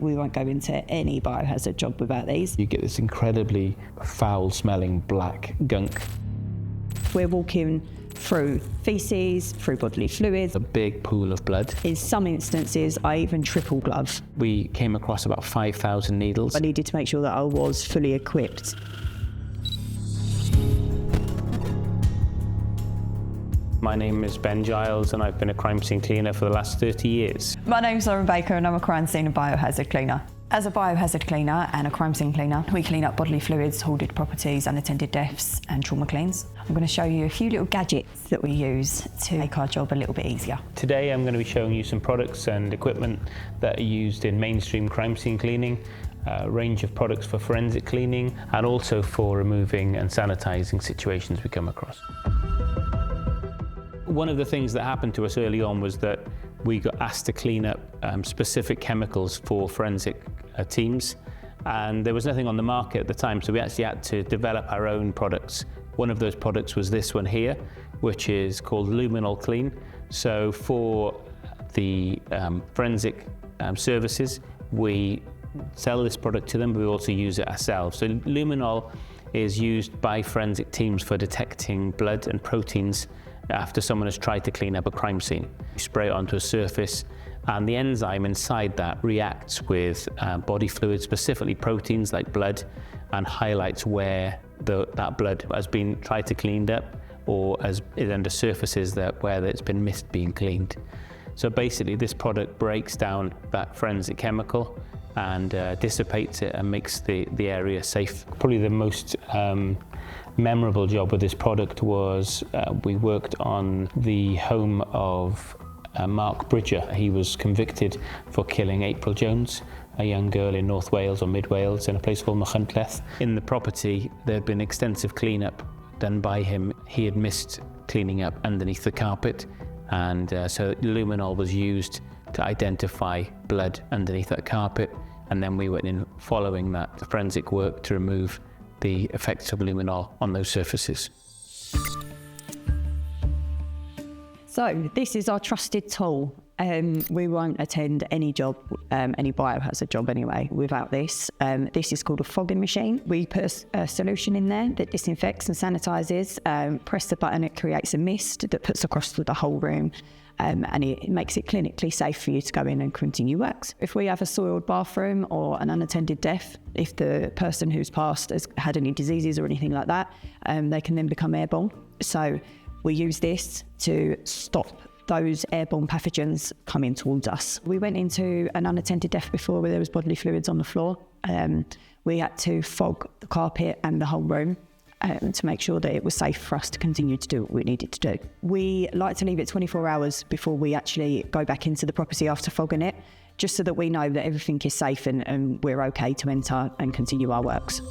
we won't go into any biohazard job without these. You get this incredibly foul-smelling black gunk. We're walking through faeces, through bodily fluids. A big pool of blood. In some instances, I even triple glove. We came across about 5,000 needles. I needed to make sure that I was fully equipped. My name is Ben Giles and I've been a crime scene cleaner for the last 30 years. My name's Lauren Baker and I'm a crime scene and biohazard cleaner. As a biohazard cleaner and a crime scene cleaner, we clean up bodily fluids, hoarded properties, unattended deaths and trauma cleans. I'm going to show you a few little gadgets that we use to make our job a little bit easier. Today I'm going to be showing you some products and equipment that are used in mainstream crime scene cleaning, a range of products for forensic cleaning and also for removing and sanitizing situations we come across. One of the things that happened to us early on was that we got asked to clean up specific chemicals for forensic teams, and there was nothing on the market at the time, so we actually had to develop our own products. One of those products was this one here, which is called Luminol Clean. So for the forensic services, we sell this product to them, but we also use it ourselves. So Luminol is used by forensic teams for detecting blood and proteins after someone has tried to clean up a crime scene. You spray it onto a surface and the enzyme inside that reacts with body fluids, specifically proteins like blood, and highlights where that blood has been tried to cleaned up or is under surfaces where it's been missed being cleaned. So basically this product breaks down that forensic chemical and dissipates it and makes the area safe. Probably the most memorable job with this product was we worked on the home of Mark Bridger. He was convicted for killing April Jones, a young girl in North Wales or Mid Wales in a place called Machynlleth. In the property there had been extensive cleanup done by him. He had missed cleaning up underneath the carpet, and so luminol was used to identify blood underneath that carpet, and then we went in following that forensic work to remove the effects of luminol on those surfaces. So this is our trusted tool. We won't attend any job, any biohazard job anyway, without this. This is called a fogging machine. We put a solution in there that disinfects and sanitizes. Press the button, it creates a mist that puts across the whole room. And it makes it clinically safe for you to go in and continue works. If we have a soiled bathroom or an unattended death, if the person who's passed has had any diseases or anything like that, they can then become airborne. So we use this to stop those airborne pathogens coming towards us. We went into an unattended death before where there was bodily fluids on the floor. We had to fog the carpet and the whole room to make sure that it was safe for us to continue to do what we needed to do. We like to leave it 24 hours before we actually go back into the property after fogging it, just so that we know that everything is safe and we're okay to enter and continue our works.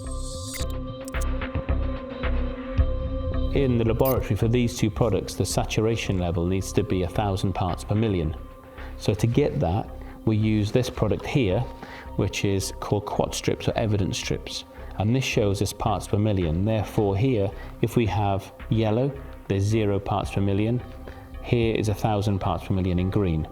In the laboratory for these two products, the saturation level needs to be 1,000 parts per million. So to get that, we use this product here, which is called Quat strips or evidence strips. And this shows us parts per million. Therefore here, if we have yellow, there's 0 parts per million. Here is 1,000 parts per million in green.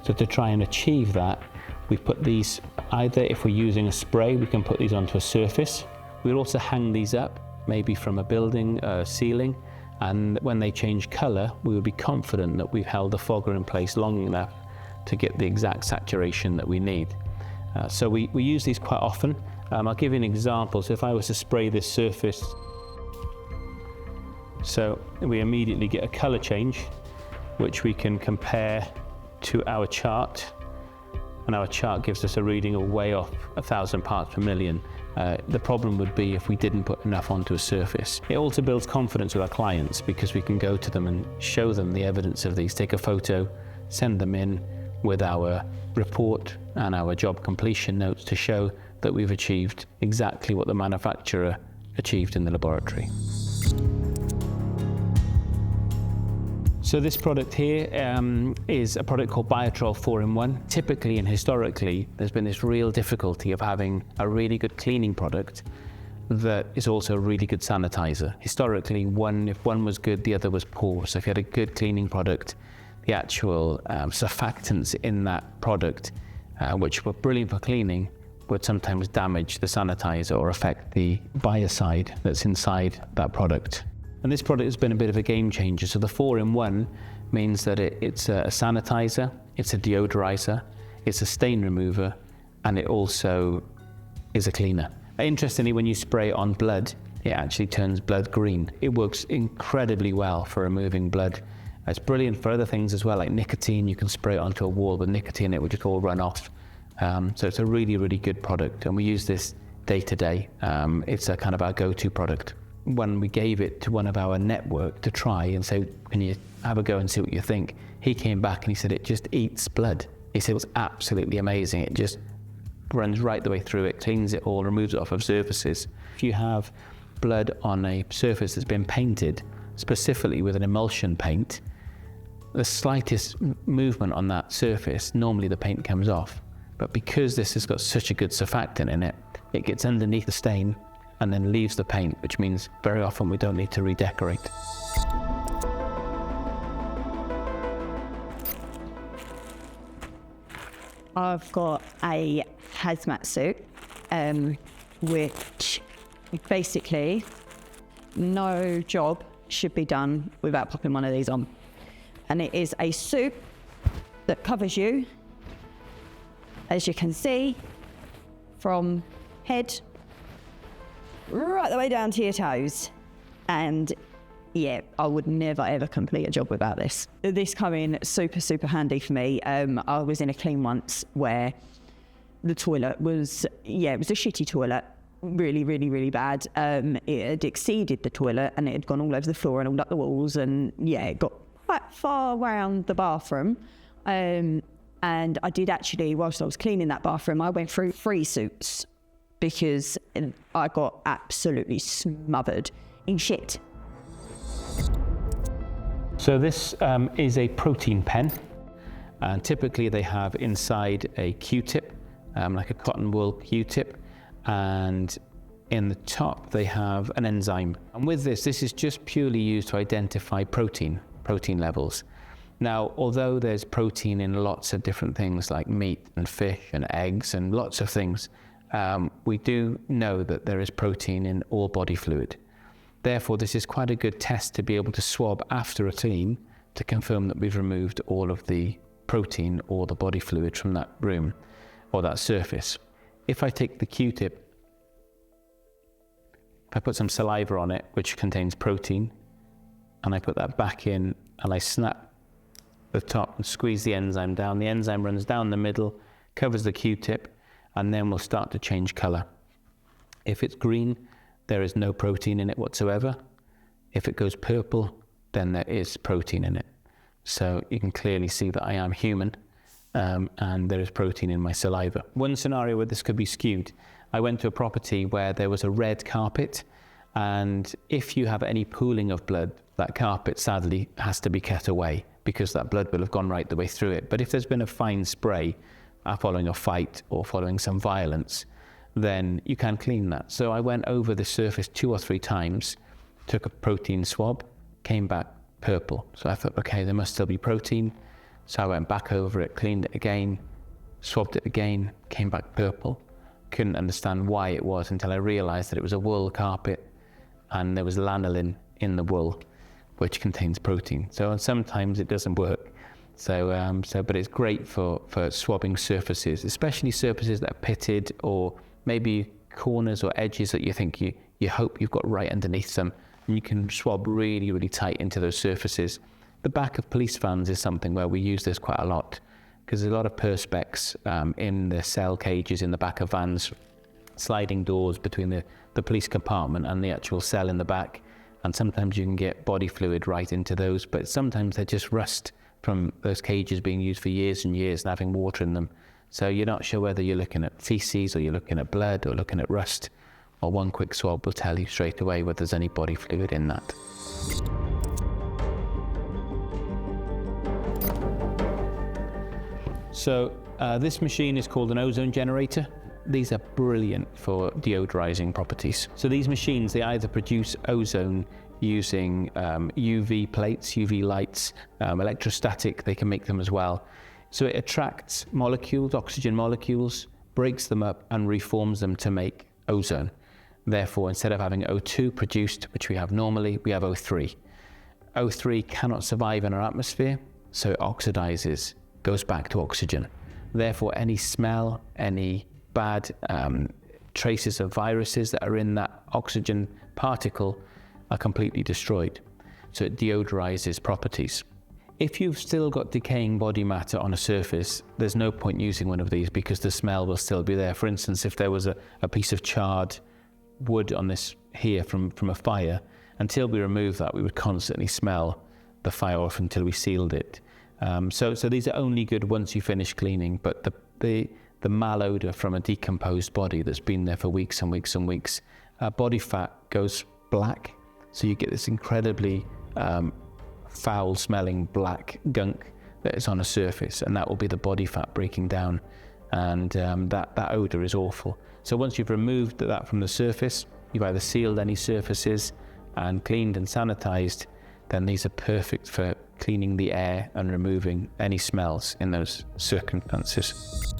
So to try and achieve that, we put these, either if we're using a spray, we can put these onto a surface. We'll also hang these up, maybe from a building, ceiling, and when they change color, we will be confident that we've held the fogger in place long enough to get the exact saturation that we need. So we use these quite often. I'll give you an example. So if I was to spray this surface, so we immediately get a color change, which we can compare to our chart, and our chart gives us a reading of way off 1,000 parts per million. The problem would be if we didn't put enough onto a surface. It also builds confidence with our clients because we can go to them and show them the evidence of these, take a photo, send them in with our report and our job completion notes to show that we've achieved exactly what the manufacturer achieved in the laboratory. So this product here is a product called Biotrol 4-in-1. Typically and historically, there's been this real difficulty of having a really good cleaning product that is also a really good sanitizer. Historically, if one was good, the other was poor. So if you had a good cleaning product, the actual surfactants in that product which were brilliant for cleaning, would sometimes damage the sanitizer or affect the biocide that's inside that product. And this product has been a bit of a game changer. So the 4-in-1 means that it's a sanitizer, it's a deodorizer, it's a stain remover, and it also is a cleaner. Interestingly, when you spray it on blood, it actually turns blood green. It works incredibly well for removing blood. It's brilliant for other things as well, like nicotine. You can spray it onto a wall with nicotine, it would just all run off. So it's a really, really good product, and we use this day to day. It's a kind of our go-to product. When we gave it to one of our network to try and say, can you have a go and see what you think? He came back and he said, it just eats blood. He said it was absolutely amazing. It just runs right the way through it, cleans it all, removes it off of surfaces. If you have blood on a surface that's been painted, specifically with an emulsion paint, the slightest movement on that surface, normally the paint comes off. But because this has got such a good surfactant in it, it gets underneath the stain and then leaves the paint, which means very often we don't need to redecorate. I've got a hazmat suit, which basically no job should be done without popping one of these on. And it is a suit that covers you, as you can see, from head right the way down to your toes. And yeah, I would never ever complete a job without this. This come in super, super handy for me. I was in a clean once where the toilet was, it was a shitty toilet, really, really, really bad. It had exceeded the toilet and it had gone all over the floor and all up the walls, and it got quite far around the bathroom. And I did actually, whilst I was cleaning that bathroom, I went through 3 suits because I got absolutely smothered in shit. So this is a protein pen, and typically they have inside a Q-tip, like a cotton wool Q-tip, and in the top they have an enzyme. And with this is just purely used to identify protein levels. Now, although there's protein in lots of different things like meat and fish and eggs and lots of things, we do know that there is protein in all body fluid. Therefore, this is quite a good test to be able to swab after a clean to confirm that we've removed all of the protein or the body fluid from that room or that surface. If I take the Q-tip, if I put some saliva on it, which contains protein, and I put that back in and I snap the top and squeeze the enzyme down, the enzyme runs down the middle, covers the Q-tip, and then we'll start to change color. If it's green, there is no protein in it whatsoever. If it goes purple, then there is protein in it. So you can clearly see that I am human, and there is protein in my saliva. One scenario where this could be skewed, I went to a property where there was a red carpet, and if you have any pooling of blood, that carpet sadly has to be cut away because that blood will have gone right the way through it. But if there's been a fine spray following a fight or following some violence, then you can clean that. So I went over the surface 2 or 3 times, took a protein swab, came back purple. So I thought, okay, there must still be protein. So I went back over it, cleaned it again, swabbed it again, came back purple. Couldn't understand why it was until I realized that it was a wool carpet and there was lanolin in the wool, which contains protein. So sometimes it doesn't work. But it's great for swabbing surfaces, especially surfaces that are pitted or maybe corners or edges that you think you hope you've got right underneath them, and you can swab really, really tight into those surfaces. The back of police vans is something where we use this quite a lot because there's a lot of perspex in the cell cages in the back of vans, sliding doors between the police compartment and the actual cell in the back, and sometimes you can get body fluid right into those, but sometimes they're just rust from those cages being used for years and years and having water in them. So you're not sure whether you're looking at feces or you're looking at blood or looking at rust, or one quick swab will tell you straight away whether there's any body fluid in that. So this machine is called an ozone generator. These are brilliant for deodorizing properties. So these machines, they either produce ozone using UV plates, UV lights, electrostatic, they can make them as well. So it attracts molecules, oxygen molecules, breaks them up and reforms them to make ozone. Therefore, instead of having O2 produced, which we have normally, we have O3. O3 cannot survive in our atmosphere, so it oxidizes, goes back to oxygen. Therefore, any smell, any bad traces of viruses that are in that oxygen particle are completely destroyed. So it deodorizes properties. If you've still got decaying body matter on a surface, there's no point using one of these because the smell will still be there. For instance, if there was a piece of charred wood on this here from a fire, until we remove that, we would constantly smell the fire off until we sealed it. So these are only good once you finish cleaning, but the malodor from a decomposed body that's been there for weeks and weeks and weeks, body fat goes black, so you get this incredibly foul-smelling black gunk that is on a surface, and that will be the body fat breaking down, and that odor is awful. So once you've removed that from the surface, you've either sealed any surfaces and cleaned and sanitized, then these are perfect for cleaning the air and removing any smells in those circumstances.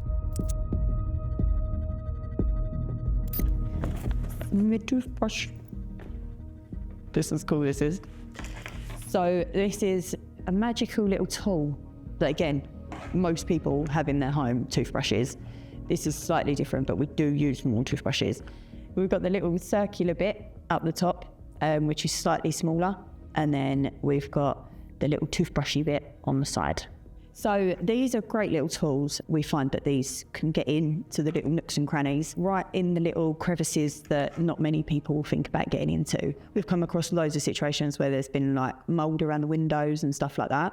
My toothbrush. This is cool, this is. So this is a magical little tool that, again, most people have in their home, toothbrushes. This is slightly different, but we do use more toothbrushes. We've got the little circular bit up the top, which is slightly smaller, and then we've got the little toothbrushy bit on the side. So these are great little tools. We find that these can get into the little nooks and crannies, right in the little crevices that not many people think about getting into. We've come across loads of situations where there's been like mold around the windows and stuff like that.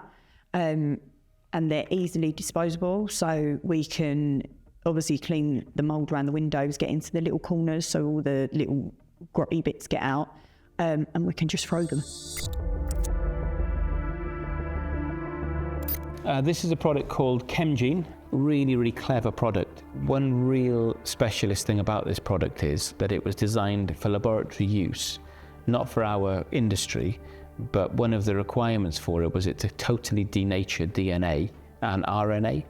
And they're easily disposable. So we can obviously clean the mold around the windows, get into the little corners so all the little grotty bits get out, and we can just throw them. This is a product called Chemgene, really, really clever product. One real specialist thing about this product is that it was designed for laboratory use, not for our industry, but one of the requirements for it was it to totally denature DNA and RNA,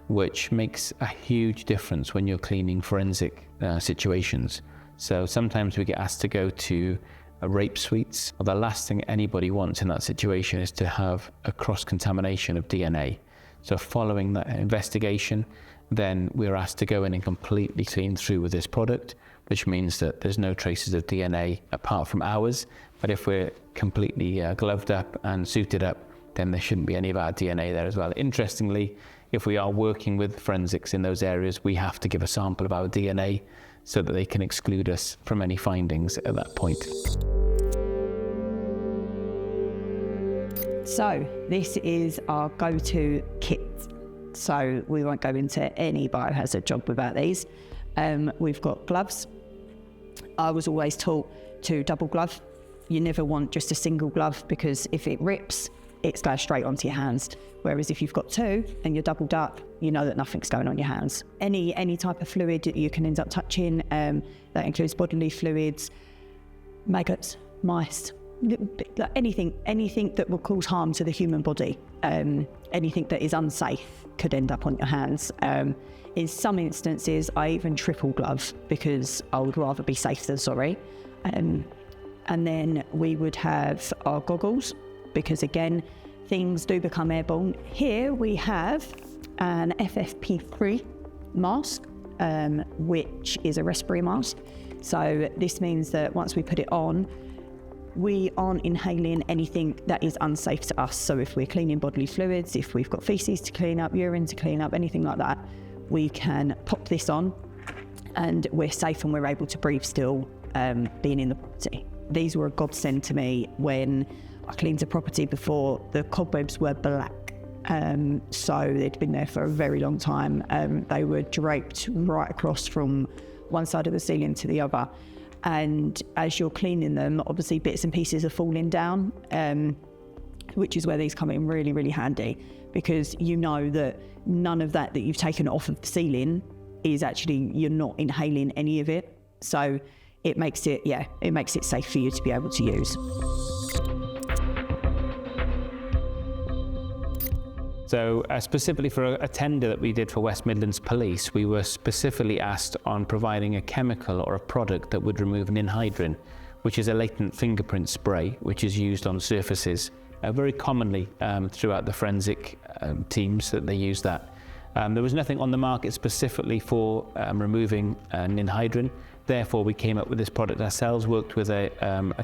which makes a huge difference when you're cleaning forensic situations. So sometimes we get asked to go to rape suites. Well, the last thing anybody wants in that situation is to have a cross-contamination of DNA. So following that investigation, then we're asked to go in and completely clean through with this product, which means that there's no traces of DNA apart from ours. But if we're completely gloved up and suited up, then there shouldn't be any of our DNA there as well. Interestingly, if we are working with forensics in those areas, we have to give a sample of our DNA so that they can exclude us from any findings at that point. So this is our go-to kit. So we won't go into any biohazard job without these. We've got gloves. I was always taught to double glove. You never want just a single glove because if it rips, it's going straight onto your hands. Whereas if you've got two and you're doubled up, you know that nothing's going on your hands. Any type of fluid that you can end up touching, that includes bodily fluids, maggots, mice, little bit, like anything that will cause harm to the human body, anything that is unsafe could end up on your hands. In some instances, I even triple glove because I would rather be safe than sorry. And then we would have our goggles, because again, things do become airborne. Here we have an FFP3 mask, which is a respiratory mask. So this means that once we put it on, we aren't inhaling anything that is unsafe to us. So if we're cleaning bodily fluids, if we've got feces to clean up, urine to clean up, anything like that, we can pop this on and we're safe and we're able to breathe still, being in the property. These were a godsend to me when I cleaned a property before. The cobwebs were black. So they'd been there for a very long time. They were draped right across from one side of the ceiling to the other. And as you're cleaning them, obviously bits and pieces are falling down, which is where these come in really, really handy, because you know that none of that you've taken off of the ceiling is actually, you're not inhaling any of it. So it makes it safe for you to be able to use. So specifically for a tender that we did for West Midlands Police, we were specifically asked on providing a chemical or a product that would remove Ninhydrin, which is a latent fingerprint spray, which is used on surfaces very commonly throughout the forensic teams that they use that. There was nothing on the market specifically for removing Ninhydrin. Therefore, we came up with this product ourselves, worked with a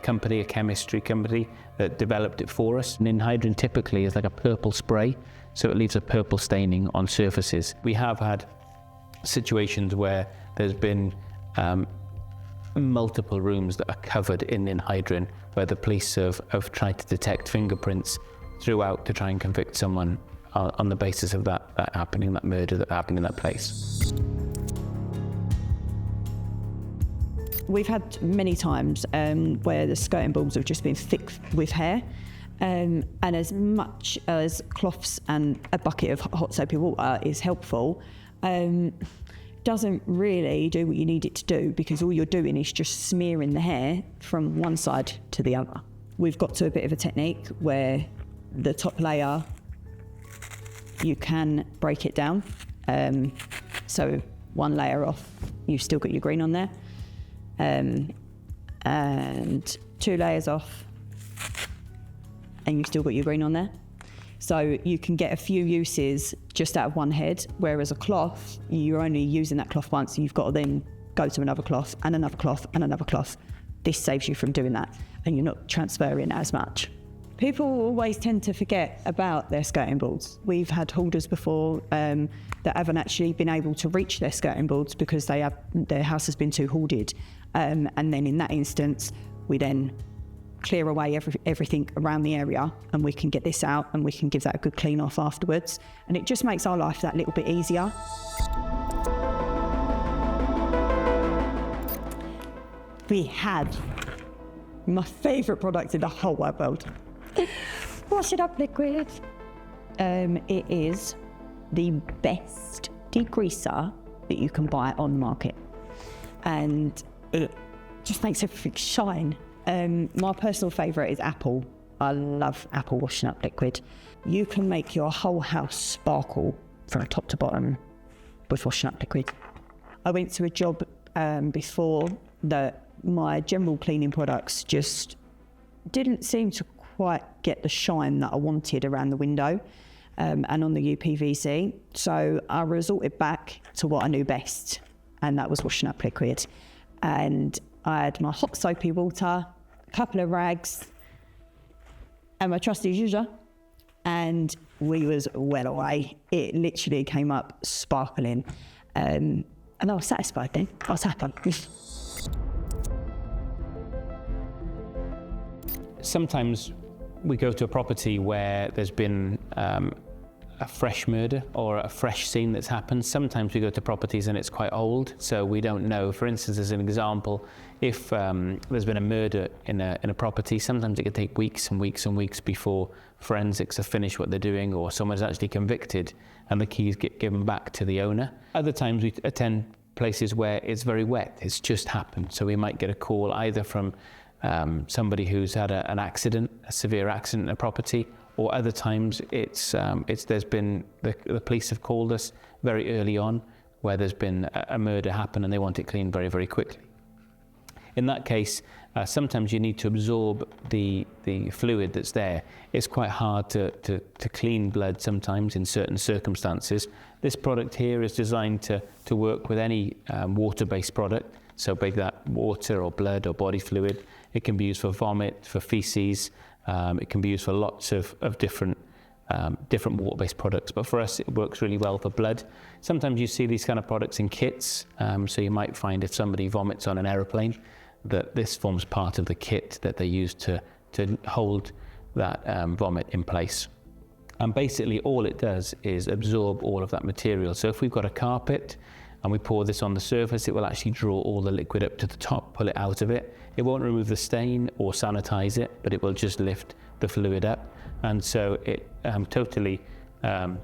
company, a chemistry company, that developed it for us. Ninhydrin typically is like a purple spray, so it leaves a purple staining on surfaces. We have had situations where there's been multiple rooms that are covered in Ninhydrin, where the police have tried to detect fingerprints throughout to try and convict someone on the basis of that happening, that murder that happened in that place. We've had many times where the skirting boards have just been thick with hair, and as much as cloths and a bucket of hot soapy water is helpful, doesn't really do what you need it to do, because all you're doing is just smearing the hair from one side to the other. We've got to a bit of a technique where the top layer, you can break it down. So one layer off, you've still got your green on there. And 2 layers off, and you've still got your green on there. So you can get a few uses just out of one head, whereas a cloth, you're only using that cloth once, and you've got to then go to another cloth and another cloth and another cloth. This saves you from doing that, and you're not transferring as much. People always tend to forget about their skirting boards. We've had hoarders before that haven't actually been able to reach their skirting boards because their house has been too hoarded. And then in that instance, we then clear away everything around the area, and we can get this out and we can give that a good clean off afterwards. And it just makes our life that little bit easier. We had my favourite product in the whole wide world. Wash it up liquid. It is the best degreaser that you can buy on the market, and it just makes everything shine. My personal favourite is Apple. I love Apple washing up liquid. You can make your whole house sparkle from top to bottom with washing up liquid. I went to a job before that my general cleaning products just didn't seem to quite get the shine that I wanted around the window and on the UPVC. So I resorted back to what I knew best, and that was washing up liquid. And I had my hot soapy water, a couple of rags, and my trusty zhuzh, and we was well away. It literally came up sparkling, and I was satisfied then. I was happy. Sometimes we go to a property where there's been a fresh murder or a fresh scene that's happened. Sometimes we go to properties and it's quite old, so we don't know. For instance, as an example, if there's been a murder in a property, sometimes it can take weeks and weeks and weeks before forensics have finished what they're doing, or someone's actually convicted and the keys get given back to the owner. Other times we attend places where it's very wet, it's just happened, so we might get a call either from somebody who's had an accident, a severe accident in a property, or other times there's been the police have called us very early on where there's been a murder happen and they want it cleaned very, very quickly. In that case, sometimes you need to absorb the fluid that's there. It's quite hard to clean blood sometimes in certain circumstances. This product here is designed to work with any water-based product, so be that water or blood or body fluid. It can be used for vomit, for feces. It can be used for lots of different water-based products, but for us it works really well for blood. Sometimes you see these kind of products in kits, so you might find if somebody vomits on an aeroplane that this forms part of the kit that they use to hold that vomit in place. And basically all it does is absorb all of that material. So if we've got a carpet and we pour this on the surface, it will actually draw all the liquid up to the top, pull it out of it. It won't remove the stain or sanitize it, but it will just lift the fluid up. And so it totally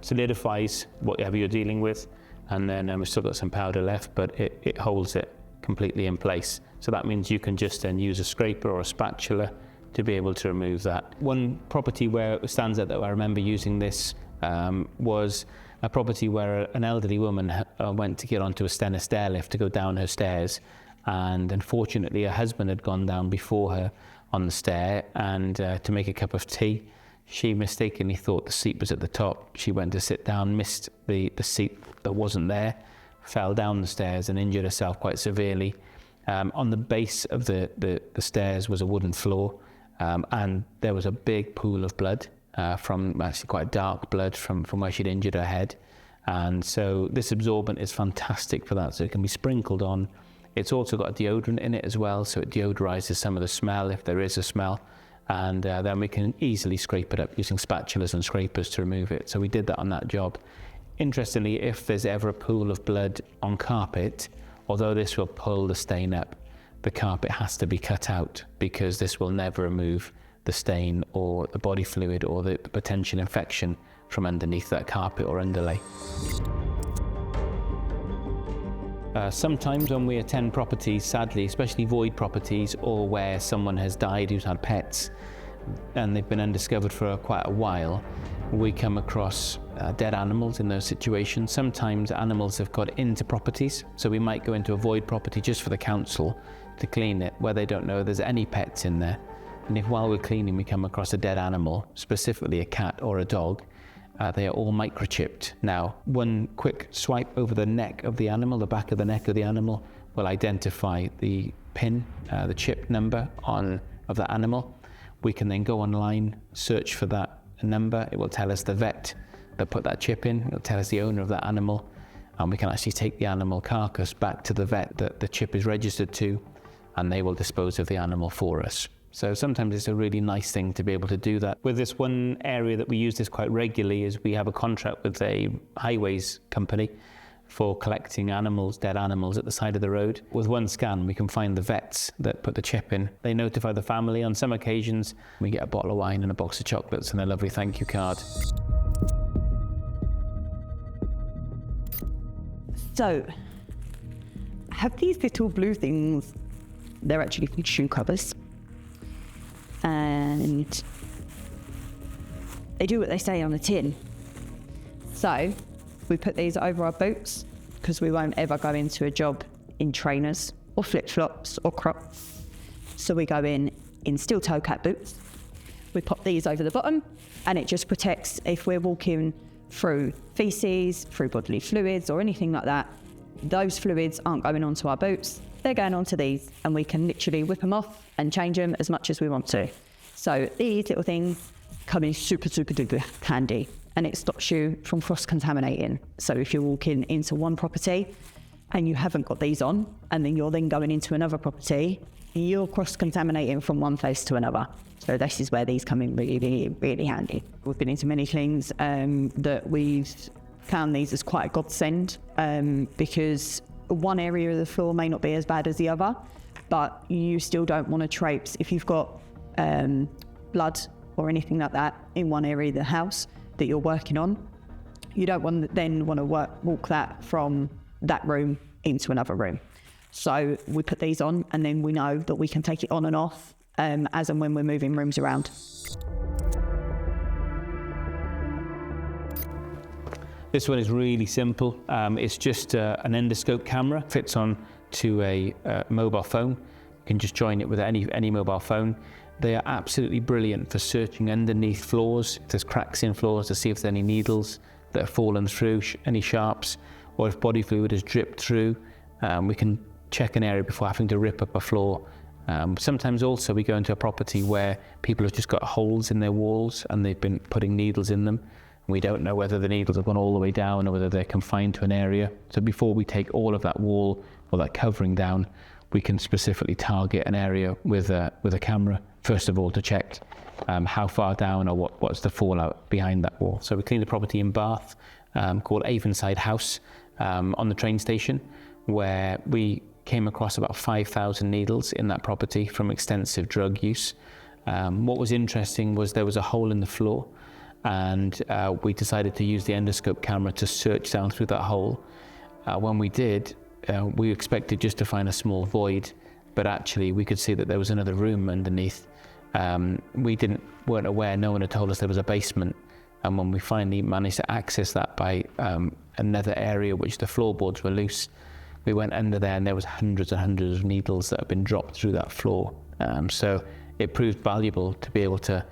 solidifies whatever you're dealing with. And then we've still got some powder left, but it holds it completely in place. So that means you can just then use a scraper or a spatula to be able to remove that. One property where it stands out that I remember using this was a property where an elderly woman went to get onto a stair lift to go down her stairs, and unfortunately her husband had gone down before her on the stair and to make a cup of tea. She mistakenly thought the seat was at the top. She went to sit down, missed the seat that wasn't there, fell down the stairs and injured herself quite severely. On the base of the stairs was a wooden floor, and there was a big pool of blood, from actually quite dark blood from where she'd injured her head. And so this absorbent is fantastic for that, so it can be sprinkled on. It's also got a deodorant in it as well, so it deodorizes some of the smell if there is a smell. And then we can easily scrape it up using spatulas and scrapers to remove it. So we did that on that job. Interestingly, if there's ever a pool of blood on carpet, although this will pull the stain up, the carpet has to be cut out, because this will never remove the stain or the body fluid or the potential infection from underneath that carpet or underlay. Sometimes when we attend properties, sadly, especially void properties or where someone has died who's had pets and they've been undiscovered for quite a while, we come across dead animals in those situations. Sometimes animals have got into properties, so we might go into a void property just for the council to clean it, where they don't know there's any pets in there. And if while we're cleaning we come across a dead animal, specifically a cat or a dog, they are all microchipped. Now, one quick swipe over the neck of the animal, the back of the neck of the animal, will identify the pin, the chip number of the animal. We can then go online, search for that number. It will tell us the vet that put that chip in. It will tell us the owner of that animal. And we can actually take the animal carcass back to the vet that the chip is registered to, and they will dispose of the animal for us. So sometimes it's a really nice thing to be able to do that. With this one area that we use this quite regularly is we have a contract with a highways company for collecting animals, dead animals at the side of the road. With one scan, we can find the vets that put the chip in. They notify the family. On some occasions, we get a bottle of wine and a box of chocolates and a lovely thank you card. So, have these little blue things, they're actually shoe covers. And they do what they say on the tin. So we put these over our boots, because we won't ever go into a job in trainers or flip-flops or Crocs. So we go in steel toe cap boots. We pop these over the bottom, and it just protects if we're walking through feces, through bodily fluids or anything like that. Those fluids aren't going onto our boots. They're going onto these, and we can literally whip them off and change them as much as we want to. So these little things come in super, super duper handy, and it stops you from cross-contaminating. So if you're walking into one property and you haven't got these on, and then you're then going into another property, you're cross-contaminating from one place to another. So this is where these come in really, really handy. We've been into many cleans that we've found these as quite a godsend, because one area of the floor may not be as bad as the other, but you still don't want to traipse. If you've got blood or anything like that in one area of the house that you're working on, you don't want to walk that from that room into another room. So we put these on, and then we know that we can take it on and off as and when we're moving rooms around. This one is really simple. It's just an endoscope camera, fits on to a mobile phone. You can just join it with any mobile phone. They are absolutely brilliant for searching underneath floors, if there's cracks in floors, to see if there's any needles that have fallen through, any sharps, or if body fluid has dripped through. We can check an area before having to rip up a floor. Sometimes also we go into a property where people have just got holes in their walls and they've been putting needles in them. We don't know whether the needles have gone all the way down or whether they're confined to an area. So before we take all of that wall or that covering down, we can specifically target an area with a camera, first of all, to check how far down or what's the fallout behind that wall. So we cleaned a property in Bath called Avonside House on the train station, where we came across about 5,000 needles in that property from extensive drug use. What was interesting was there was a hole in the floor, and we decided to use the endoscope camera to search down through that hole. When we did, we expected just to find a small void, but actually we could see that there was another room underneath. We weren't aware, no one had told us there was a basement And when we finally managed to access that by another area which the floorboards were loose, we went under there and there was hundreds and hundreds of needles that had been dropped through that floor. So it proved valuable to be able to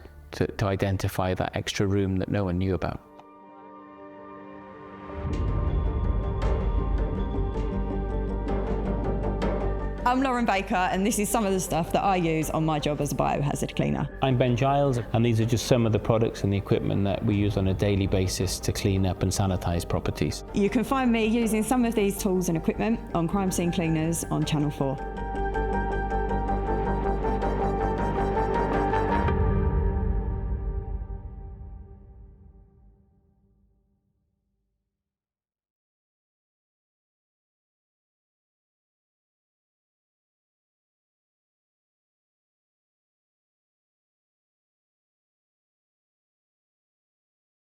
identify that extra room that no one knew about. I'm Lauren Baker, and this is some of the stuff that I use on my job as a biohazard cleaner. I'm Ben Giles, and these are just some of the products and the equipment that we use on a daily basis to clean up and sanitize properties. You can find me using some of these tools and equipment on Crime Scene Cleaners on Channel 4.